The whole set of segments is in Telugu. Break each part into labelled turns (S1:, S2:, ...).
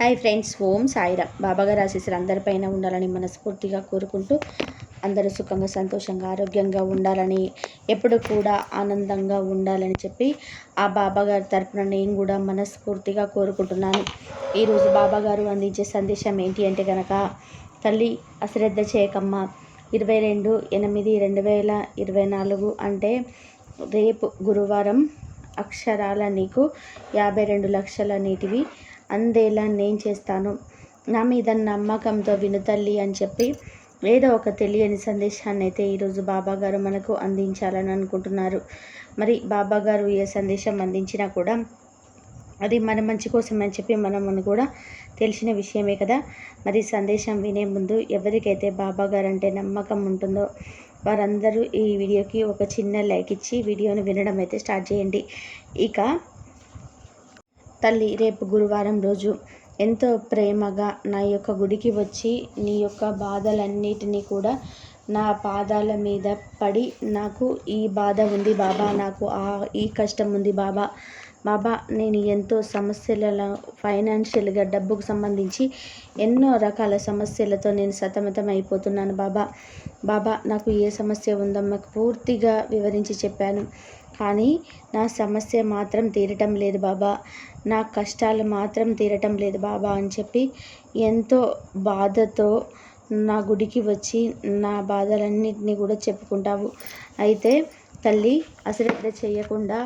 S1: హాయ్ ఫ్రెండ్స్, ఓం సాయిరామ్. బాబాగారి ఆశీస్సులు అందరిపైన ఉండాలని మనస్ఫూర్తిగా కోరుకుంటూ, అందరూ సుఖంగా సంతోషంగా ఆరోగ్యంగా ఉండాలని, ఎప్పుడు కూడా ఆనందంగా ఉండాలని చెప్పి ఆ బాబాగారి తరపున నేను కూడా మనస్ఫూర్తిగా కోరుకుంటున్నాను. ఈరోజు బాబాగారు అందించే సందేశం ఏంటి అంటే కనుక, తల్లి అశ్రద్ధ చేయకమ్మ. 22/8/2024 అంటే రేపు గురువారం అక్షరాల నీకు 52 లక్షల నీటివి అందేలా నేను చేస్తాను. నా మీద నమ్మకంతో విను తల్లి అని చెప్పి ఏదో ఒక తెలియని సందేశాన్ని అయితే ఈరోజు బాబాగారు మనకు అందించాలని అనుకుంటున్నారు. మరి బాబాగారు ఏ సందేశం అందించినా కూడా అది మన మంచి కోసం అని చెప్పి మనము కూడా తెలిసిన విషయమే కదా. మరి సందేశం వినే ముందు ఎవరికైతే బాబాగారు అంటే నమ్మకం ఉంటుందో వారందరూ ఈ వీడియోకి ఒక చిన్న లైక్ ఇచ్చి వీడియోని వినడం అయితే స్టార్ట్ చేయండి. ఇక తల్లి, రేపు గురువారం రోజు ఎంతో ప్రేమగా నా యొక్క గుడికి వచ్చి నీ యొక్క బాధలన్నిటినీ కూడా నా పాదాల మీద పడి, నాకు ఈ బాధ ఉంది బాబా, నాకు ఈ కష్టం ఉంది బాబా, బాబా నేను ఎంతో సమస్యలలో ఫైనాన్షియల్గా డబ్బుకు సంబంధించి ఎన్నో రకాల సమస్యలతో నేను సతమతం అయిపోతున్నాను బాబా, బాబా నాకు ఏ సమస్య ఉందో మాకు పూర్తిగా వివరించి చెప్పాను. కానీ నా సమస్య మాత్రం తీరటం లేదు బాబా, నా కష్టాలు మాత్రం తీరటం లేదు బాబా అని చెప్పి ఎంతో బాధతో నా గుడికి వచ్చి నా బాధలన్నింటినీ కూడా చెప్పుకుంటావు. అయితే తల్లి, అశ్రద్ధ చేయకుండా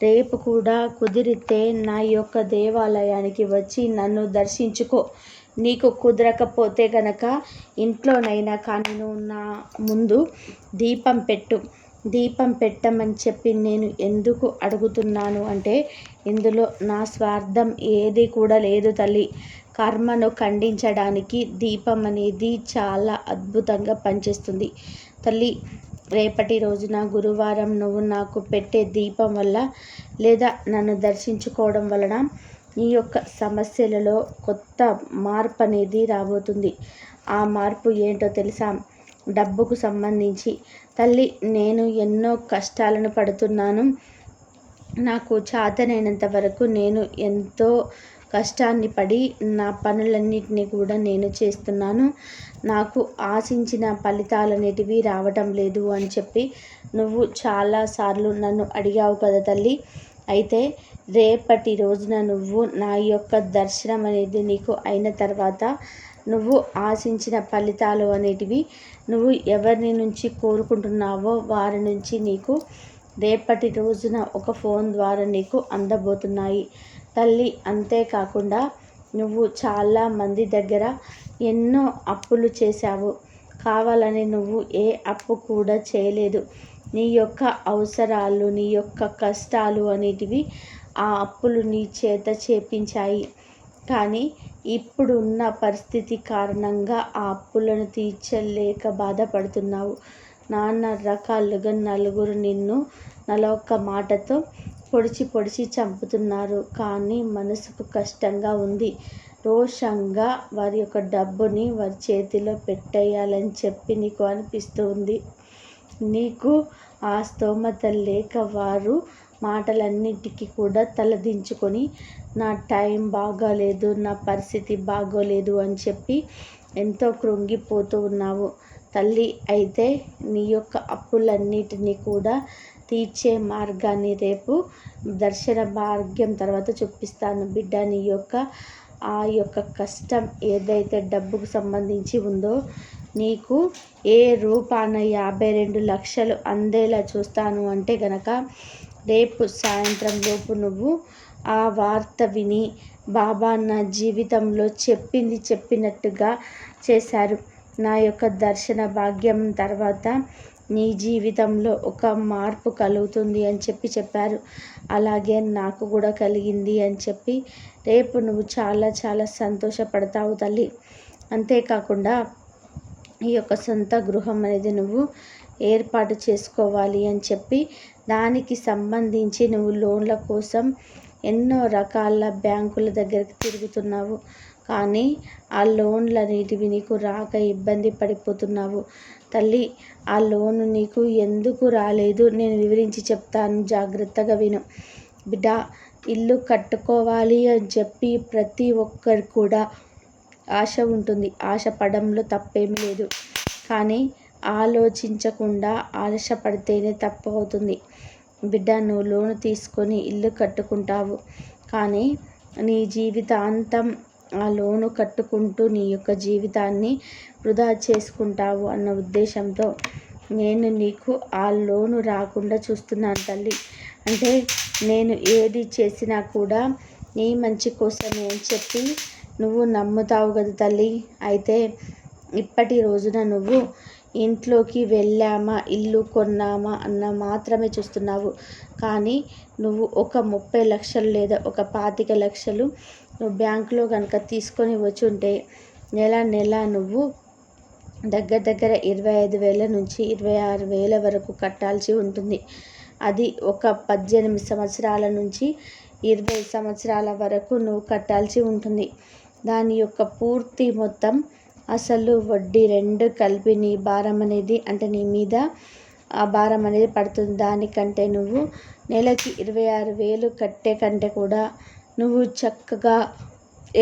S1: రేపు కూడా కుదిరితే నా యొక్క దేవాలయానికి వచ్చి నన్ను దర్శించుకో. నీకు కుదరకపోతే గనక ఇంట్లోనైనా కానీ నువ్వు నా ముందు దీపం పెట్టు. దీపం పెట్టమని చెప్పి నేను ఎందుకు అడుగుతున్నాను అంటే, ఇందులో నా స్వార్థం ఏది కూడా లేదు తల్లి. కర్మను ఖండించడానికి దీపం అనేది చాలా అద్భుతంగా పనిచేస్తుంది తల్లి. రేపటి రోజున గురువారం నువ్వు నాకు పెట్టే దీపం వల్ల లేదా నన్ను దర్శించుకోవడం వలన నీ యొక్క సమస్యలలో కొత్త మార్పు అనేది రాబోతుంది. ఆ మార్పు ఏంటో తెలుసా? డబ్బుకు సంబంధించి. తల్లి, నేను ఎన్నో కష్టాలను పడుతున్నాను. నాకు చేతనైనంత వరకు నేను ఎంతో కష్టాన్ని పడి నా పనులన్నిటినీ కూడా నేను చేస్తున్నాను. నాకు ఆశించిన ఫలితాలు అనేటివి రావటం లేదు అని చెప్పి నువ్వు చాలాసార్లు నన్ను అడిగావు కదా తల్లి. అయితే రేపటి రోజున నువ్వు నా యొక్క దర్శనం అనేది నీకు అయిన తర్వాత నువ్వు ఆశించిన ఫలితాలు అనేటివి నువ్వు ఎవరిని నుంచి కోరుకుంటున్నావో వారి నుంచి నీకు రేపటి రోజున ఒక ఫోన్ ద్వారా నీకు అందబోతున్నాయి తల్లి. అంతేకాకుండా నువ్వు చాలా మంది దగ్గర ఎన్నో అప్పులు చేశావు. కావాలని నువ్వు ఏ అప్పు కూడా చేయలేదు. నీ యొక్క అవసరాలు, నీ యొక్క కష్టాలు అనేటివి ఆ అప్పులు నీ చేత చేపించాయి. కానీ ఇప్పుడు ఉన్న పరిస్థితి కారణంగా ఆ అప్పులను తీర్చలేక బాధపడుతున్నావు. నానా రకాలుగా నలుగురు నిన్ను నలొక్క మాటతో పొడిచి చంపుతున్నారు. కానీ మనసుకు కష్టంగా ఉంది. రోషంగా వారి యొక్క డబ్బుని వారి చేతిలో పెట్టేయాలని చెప్పి నీకు అనిపిస్తూ ఉంది. నీకు ఆ స్తోమత లేక వారు మాటలన్నిటికీ కూడా తలదించుకొని నా టైం బాగాలేదు, నా పరిస్థితి బాగోలేదు అని చెప్పి ఎంతో కృంగిపోతూ ఉన్నావు తల్లి. అయితే నీ యొక్క అప్పులన్నిటినీ కూడా తీర్చే మార్గాన్ని రేపు దర్శన భాగ్యం తర్వాత చూపిస్తాను బిడ్డ. నీ యొక్క ఆ యొక్క కష్టం ఏదైతే డబ్బుకు సంబంధించి ఉందో నీకు ఏ రూపాన 52 లక్షలు అందేలా చూస్తాను అంటే గనక, రేపు సాయంత్రం లోపు నువ్వు ఆ వార్త విని బాబా నా జీవితంలో చెప్పింది చెప్పినట్టుగా చేశారు. నా యొక్క దర్శన భాగ్యం తర్వాత నీ జీవితంలో ఒక మార్పు కలుగుతుంది అని చెప్పారు. అలాగే నాకు కూడా కలిగింది అని చెప్పి రేపు నువ్వు చాలా చాలా సంతోషపడతావు తల్లి. అంతేకాకుండా ఈ యొక్క సొంత గృహం అనేది నువ్వు ఏర్పాటు చేసుకోవాలి అని చెప్పి దానికి సంబంధించి నువ్వు లోన్ల కోసం ఎన్నో రకాల బ్యాంకుల దగ్గరికి తిరుగుతున్నావు. కానీ ఆ లోన్లు అనేటివి నీకు రాక ఇబ్బంది పడిపోతున్నావు తల్లి. ఆ లోను నీకు ఎందుకు రాలేదు నేను వివరించి చెప్తాను, జాగ్రత్తగా విను బిడ్డ. ఇల్లు కట్టుకోవాలి అని చెప్పి ప్రతి ఒక్కరు కూడా ఆశ ఉంటుంది. ఆశ పడంలో తప్పేమీ లేదు. కానీ ఆలోచించకుండా ఆశపడితేనే తప్పు అవుతుంది. బిడ్డ, నువ్వు లోను తీసుకొని ఇల్లు కట్టుకుంటావు, కానీ నీ జీవితాంతం ఆ లోను కట్టుకుంటూ నీ యొక్క జీవితాన్ని వృధా చేసుకుంటావు అన్న ఉద్దేశంతో నేను నీకు ఆ లోను రాకుండా చూస్తున్నాను తల్లి. అంటే నేను ఏది చేసినా కూడా నీ మంచి కోసమే అని చెప్పి నువ్వు నమ్ముతావు కదా తల్లి. అయితే ఇప్పటి రోజున నువ్వు ఇంట్లోకి వెళ్ళామా, ఇల్లు కొన్నామా అన్న మాత్రమే చూస్తున్నావు. కానీ నువ్వు ఒక 30 లక్షలు లేదా ఒక 25 లక్షలు నువ్వు బ్యాంకులో కనుక తీసుకొని వచ్చి ఉంటే నెల నువ్వు దగ్గర 25,000 నుంచి 26,000 వరకు కట్టాల్సి ఉంటుంది. అది ఒక 18 సంవత్సరాల నుంచి 20 సంవత్సరాల వరకు నువ్వు కట్టాల్సి ఉంటుంది. దాని యొక్క పూర్తి మొత్తం అసలు వడ్డీ 2 కలిపి నీ భారం అనేది, అంటే నీ మీద ఆ భారం అనేది పడుతుంది. దానికంటే నువ్వు నెలకి 26,000 కట్టే కంటే కూడా నువ్వు చక్కగా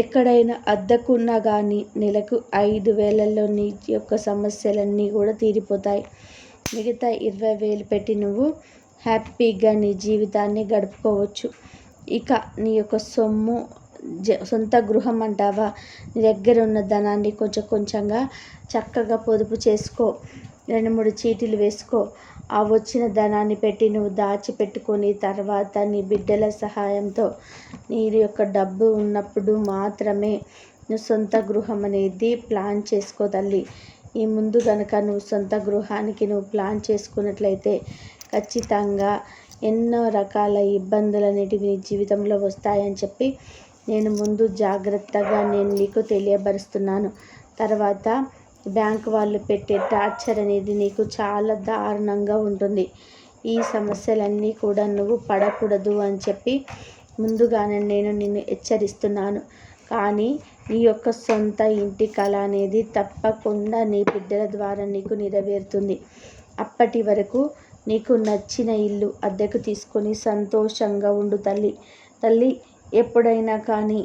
S1: ఎక్కడైనా అద్దెకున్నా కానీ నెలకు 5,000లో నీ యొక్క సమస్యలన్నీ కూడా తీరిపోతాయి. మిగతా 20,000 పెట్టి నువ్వు హ్యాపీగా నీ జీవితాన్ని గడుపుకోవచ్చు. ఇక నీ యొక్క సొమ్ము సొంత గృహం అంటావా, నీ దగ్గర ఉన్న ధనాన్ని కొంచెం కొంచెంగా చక్కగా పొదుపు చేసుకో. 2-3 చీటీలు వేసుకో. ఆ వచ్చిన ధనాన్ని పెట్టి నువ్వు దాచిపెట్టుకొని తర్వాత నీ బిడ్డల సహాయంతో నీ యొక్క డబ్బు ఉన్నప్పుడు మాత్రమే నువ్వు సొంత గృహం అనేది ప్లాన్ చేసుకో తల్లి. ఈ ముందు కనుక నువ్వు సొంత గృహానికి నువ్వు ప్లాన్ చేసుకున్నట్లయితే ఖచ్చితంగా ఎన్నో రకాల ఇబ్బందులు అనేటివి నీ జీవితంలో వస్తాయని చెప్పి నేను ముందు జాగ్రత్తగా నేను నీకు తెలియబరుస్తున్నాను. తర్వాత బ్యాంకు వాళ్ళు పెట్టే టార్చర్ అనేది నీకు చాలా దారుణంగా ఉంటుంది. ఈ సమస్యలన్నీ కూడా నువ్వు పడకూడదు అని చెప్పి ముందుగానే నేను నిన్ను హెచ్చరిస్తున్నాను. కానీ నీ యొక్క సొంత ఇంటి కళ అనేది తప్పకుండా నీ బిడ్డల ద్వారా నీకు నెరవేరుతుంది. అప్పటి వరకు నీకు నచ్చిన ఇల్లు అద్దెకు తీసుకొని సంతోషంగా ఉండు తల్లి. ఎప్పుడైనా కానీ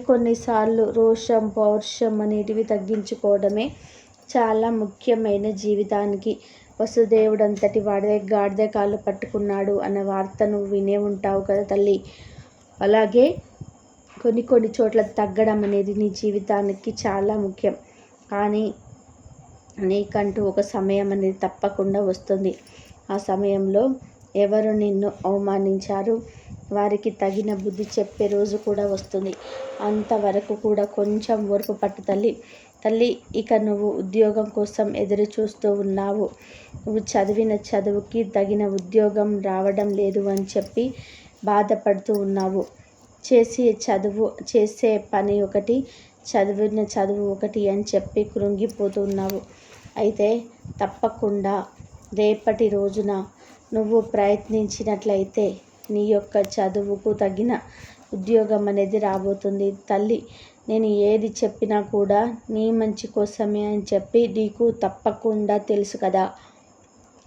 S1: కొన్నిసార్లు రోషం పౌరుషం అనేటివి తగ్గించుకోవడమే చాలా ముఖ్యమైన జీవితానికి. వసుదేవుడంతటి వాడే గాడిద కాళ్ళు పట్టుకున్నాడు అన్న వార్త నువ్వు వినే ఉంటావు కదా తల్లి. అలాగే కొన్ని చోట్ల తగ్గడం అనేది నీ జీవితానికి చాలా ముఖ్యం. కానీ నీకంటూ ఒక సమయం అనేది తప్పకుండా వస్తుంది. ఆ సమయంలో ఎవరు నిన్ను అవమానించారు వారికి తగిన బుద్ధి చెప్పే రోజు కూడా వస్తుంది. అంతవరకు కూడా కొంచెం ఓర్పు పట్టు తల్లి. ఇక నువ్వు ఉద్యోగం కోసం ఎదురు చూస్తూ ఉన్నావు. నువ్వు చదివిన చదువుకి తగిన ఉద్యోగం రావడం లేదు అని చెప్పి బాధపడుతూ ఉన్నావు. చేసే పని ఒకటి, చదివిన చదువు ఒకటి అని చెప్పి కృంగిపోతూ ఉన్నావు. అయితే తప్పకుండా రేపటి రోజున నువ్వు ప్రయత్నించినట్లయితే నీ యొక్క చదువుకు తగిన ఉద్యోగం అనేది రాబోతుంది తల్లి. నేను ఏది చెప్పినా కూడా నీ మంచి కోసమే అని చెప్పి నీకు తప్పకుండా తెలుసు కదా.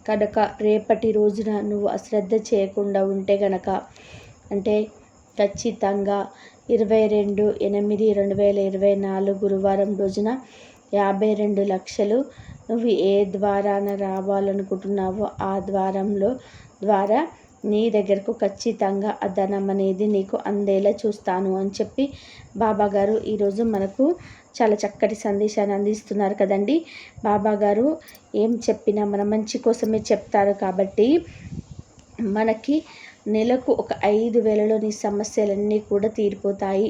S1: కనుక రేపటి రోజున నువ్వు అశ్రద్ధ చేయకుండా ఉంటే గనక, అంటే ఖచ్చితంగా 22/8/2024 గురువారం రోజున 52 లక్షలు నువ్వు ఏ ద్వారాన రావాలనుకుంటున్నావో ఆ ద్వారా నీ దగ్గరకు ఖచ్చితంగా ఆ ధనం అనేది నీకు అందేలా చూస్తాను అని చెప్పి బాబాగారు ఈరోజు మనకు చాలా చక్కటి సందేశాన్ని అందిస్తున్నారు కదండి. బాబాగారు ఏం చెప్పినా మన మంచి కోసమే చెప్తారు కాబట్టి మనకి నెలకు ఒక 5,000లో నీ సమస్యలన్నీ కూడా తీరిపోతాయి.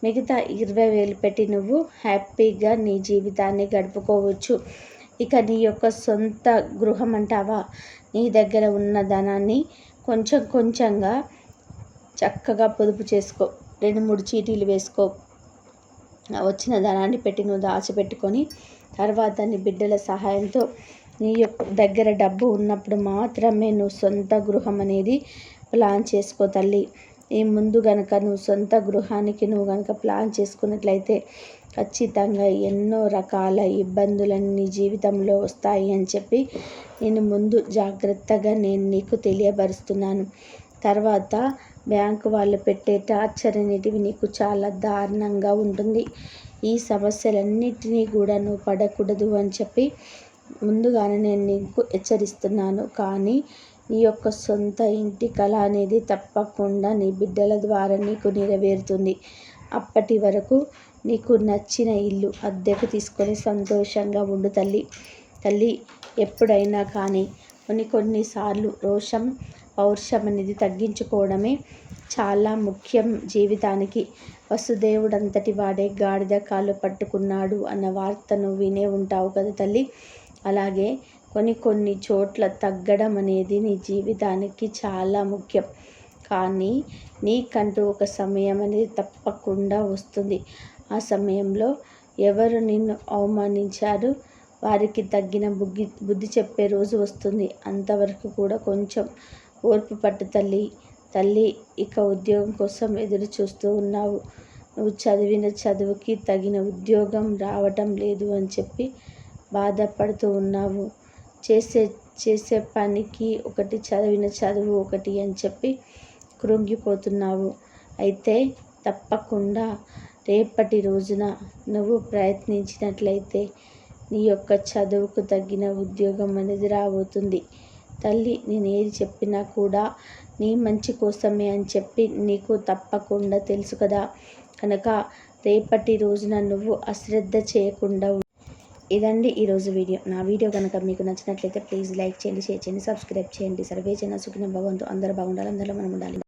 S1: మిగతా 20,000 పెట్టి నువ్వు హ్యాపీగా నీ జీవితాన్ని గడుపుకోవచ్చు. ఇక నీ యొక్క సొంత గృహం అంటావా, నీ దగ్గర ఉన్న ధనాన్ని కొంచెం కొంచెంగా చక్కగా పొదుపు చేసుకో. 2-3 చీటీలు వేసుకో. వచ్చిన ధనాన్ని పెట్టి నువ్వు దాచిపెట్టుకొని తర్వాత నీ బిడ్డల సహాయంతో నీ యొక్క దగ్గర డబ్బు ఉన్నప్పుడు మాత్రమే నువ్వు సొంత గృహం అనేది ప్లాన్ చేసుకో తల్లి. ఈ ముందు గనక నువ్వు సొంత గృహానికి నువ్వు గనక ప్లాన్ చేసుకున్నట్లయితే ఖచ్చితంగా ఎన్నో రకాల ఇబ్బందులన్నీ నీ జీవితంలో వస్తాయి అని చెప్పి నేను ముందు జాగ్రత్తగా నేను నీకు తెలియబరుస్తున్నాను. తర్వాత బ్యాంకు వాళ్ళు పెట్టే టార్చర్ అనేటివి నీకు చాలా దారుణంగా ఉంటుంది. ఈ సమస్యలన్నిటినీ కూడా నువ్వు పడకూడదు అని చెప్పి ముందుగానే నేను నీకు హెచ్చరిస్తున్నాను. కానీ నీ యొక్క సొంత ఇంటి కళ అనేది తప్పకుండా నీ బిడ్డల ద్వారా నీకు నెరవేరుతుంది. అప్పటి వరకు నీకు నచ్చిన ఇల్లు అద్దెకు తీసుకొని సంతోషంగా ఉండు తల్లి. తల్లి ఎప్పుడైనా కానీ కొన్నిసార్లు రోషం పౌరుషం అనేది తగ్గించుకోవడమే చాలా ముఖ్యం జీవితానికి. వసుదేవుడంతటి వాడే గాడిద కాళ్ళు పట్టుకున్నాడు అన్న వార్తను వినే ఉంటావు కదా తల్లి. అలాగే కొన్ని చోట్ల తగ్గడం అనేది నీ జీవితానికి చాలా ముఖ్యం. కానీ నీకంటూ ఒక సమయం అనేది తప్పకుండా వస్తుంది. ఆ సమయంలో ఎవరు నిన్ను అవమానించారు వారికి తగ్గిన బుద్ధి చెప్పే రోజు వస్తుంది. అంతవరకు కూడా కొంచెం ఓర్పు పట్టు తల్లి. తల్లి ఇక ఉద్యోగం కోసం ఎదురు చూస్తూ ఉన్నావు. నువ్వు చదివిన చదువుకి తగిన ఉద్యోగం రావటం లేదు అని చెప్పి బాధపడుతూ ఉన్నావు. చేసే పనికి ఒకటి, చదివిన చదువు ఒకటి అని చెప్పి కృంగిపోతున్నావు. అయితే తప్పకుండా రేపటి రోజున నువ్వు ప్రయత్నించినట్లయితే నీ యొక్క చదువుకు తగిన ఉద్యోగం అనేది రాబోతుంది. తల్లి నేను ఏది చెప్పినా కూడా నీ మంచి కోసమే అని చెప్పి నీకు తప్పకుండా తెలుసు కదా. కనుక రేపటి రోజున నువ్వు అశ్రద్ధ చేయకుండా ఇదండి ఈరోజు వీడియో. నా వీడియో కనుక మీకు నచ్చినట్లయితే ప్లీజ్ లైక్ చేయండి, షేర్ చేయండి, సబ్స్క్రైబ్ చేయండి. సర్వే జన సుఖినో భవంతు. అందరూ బాగుండాలి, అందరిలో మనం ఉండాలి.